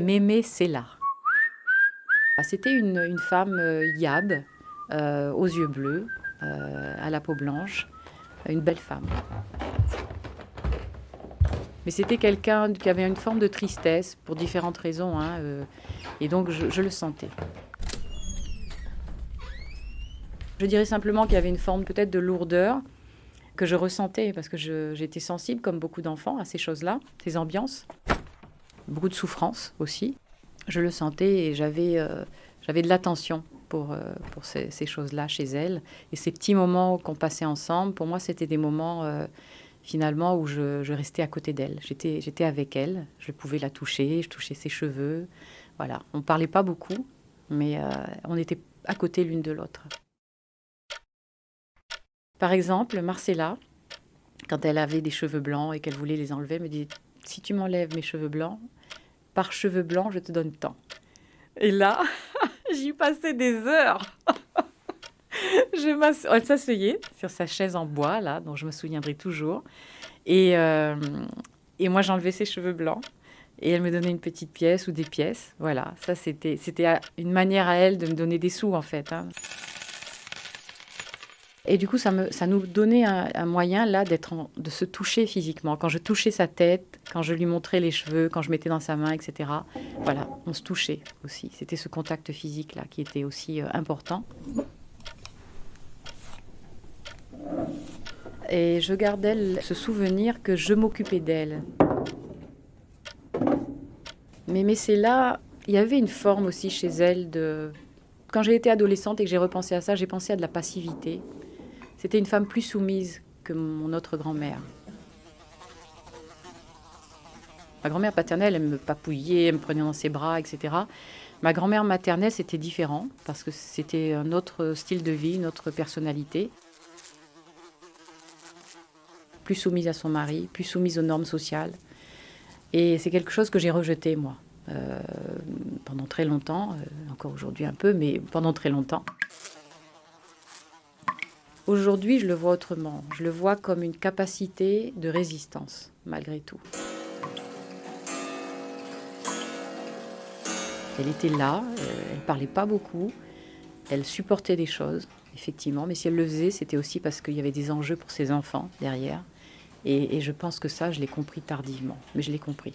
Mémé Sella. C'était une femme yab, aux yeux bleus, à la peau blanche, une belle femme. Mais c'était quelqu'un qui avait une forme de tristesse, pour différentes raisons, hein, et donc je le sentais. Je dirais simplement qu'il y avait une forme peut-être de lourdeur que je ressentais, parce que j'étais sensible, comme beaucoup d'enfants, à ces choses-là, ces ambiances. Beaucoup de souffrance aussi. Je le sentais et j'avais de l'attention pour ces choses-là chez elle. Et ces petits moments qu'on passait ensemble, pour moi, c'était des moments finalement où je restais à côté d'elle. J'étais avec elle, je pouvais la toucher, je touchais ses cheveux. Voilà, on ne parlait pas beaucoup, mais on était à côté l'une de l'autre. Par exemple, Marcella, quand elle avait des cheveux blancs et qu'elle voulait les enlever, elle me dit « Si tu m'enlèves mes cheveux blancs, par cheveux blancs, je te donne tant. » Et là, j'y passais des heures. Elle s'asseyait sur sa chaise en bois, là, dont je me souviendrai toujours. Et moi, j'enlevais ses cheveux blancs. Et elle me donnait une petite pièce ou des pièces. Voilà, ça, c'était une manière à elle de me donner des sous, en fait, hein. Et du coup, ça nous donnait un moyen, là, de se toucher physiquement. Quand je touchais sa tête, quand je lui montrais les cheveux, quand je mettais dans sa main, etc. Voilà, on se touchait aussi. C'était ce contact physique-là qui était aussi important. Et je garde d'elle ce souvenir que je m'occupais d'elle. Mais c'est là, il y avait une forme aussi chez elle de... Quand j'ai été adolescente et que j'ai repensé à ça, j'ai pensé à de la passivité. C'était une femme plus soumise que mon autre grand-mère. Ma grand-mère paternelle, elle me papouillait, elle me prenait dans ses bras, etc. Ma grand-mère maternelle, c'était différent, parce que c'était un autre style de vie, une autre personnalité. Plus soumise à son mari, plus soumise aux normes sociales. Et c'est quelque chose que j'ai rejeté, moi, pendant très longtemps, encore aujourd'hui un peu, mais pendant très longtemps. Aujourd'hui, je le vois autrement. Je le vois comme une capacité de résistance, malgré tout. Elle était là, elle parlait pas beaucoup, elle supportait des choses, effectivement, mais si elle le faisait, c'était aussi parce qu'il y avait des enjeux pour ses enfants derrière. Et je pense que ça, je l'ai compris tardivement, mais je l'ai compris.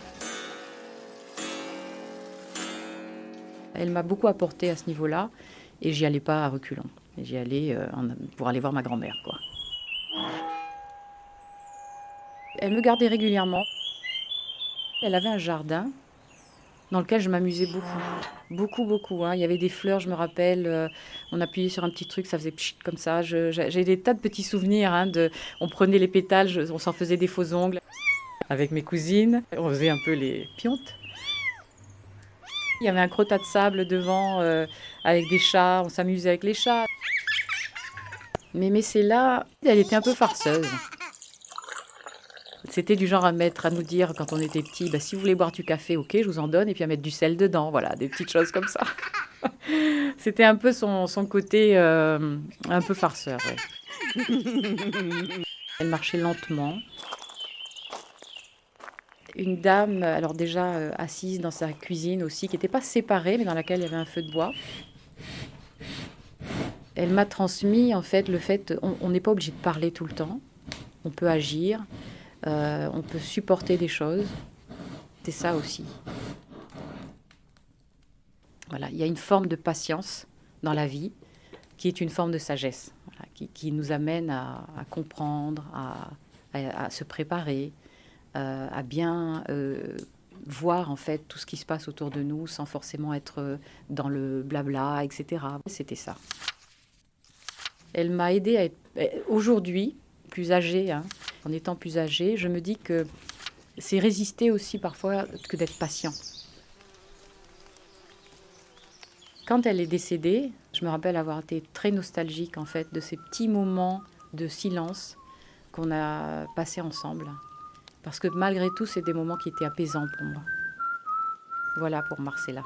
Elle m'a beaucoup apporté à ce niveau-là, et j'y allais pas à reculons. J'y allais pour aller voir ma grand-mère, quoi. Elle me gardait régulièrement. Elle avait un jardin dans lequel je m'amusais beaucoup. Beaucoup, beaucoup, hein. Il y avait des fleurs, je me rappelle. On appuyait sur un petit truc, ça faisait pchit comme ça. J'ai des tas de petits souvenirs, hein, on prenait les pétales, on s'en faisait des faux ongles. Avec mes cousines, on faisait un peu les piontes. Il y avait un crottat de sable devant avec des chats, on s'amusait avec les chats. Mais c'est là, elle était un peu farceuse. C'était du genre à nous dire quand on était petits, bah, si vous voulez boire du café, ok, je vous en donne, et puis à mettre du sel dedans, voilà, des petites choses comme ça. C'était un peu son côté un peu farceur, ouais. Elle marchait lentement. Une dame, alors déjà assise dans sa cuisine aussi, qui n'était pas séparée, mais dans laquelle il y avait un feu de bois. Elle m'a transmis en fait le fait, on n'est pas obligé de parler tout le temps, on peut agir, on peut supporter des choses. C'est ça aussi. Voilà, il y a une forme de patience dans la vie qui est une forme de sagesse, voilà, qui nous amène à comprendre, à se préparer, à bien voir en fait tout ce qui se passe autour de nous sans forcément être dans le blabla, etc. C'était ça. Elle m'a aidée à être... Aujourd'hui, plus âgée, hein, en étant plus âgée, je me dis que c'est résister aussi parfois que d'être patient. Quand elle est décédée, je me rappelle avoir été très nostalgique en fait de ces petits moments de silence qu'on a passés ensemble. Parce que malgré tout, c'est des moments qui étaient apaisants pour moi. Voilà pour Marcella.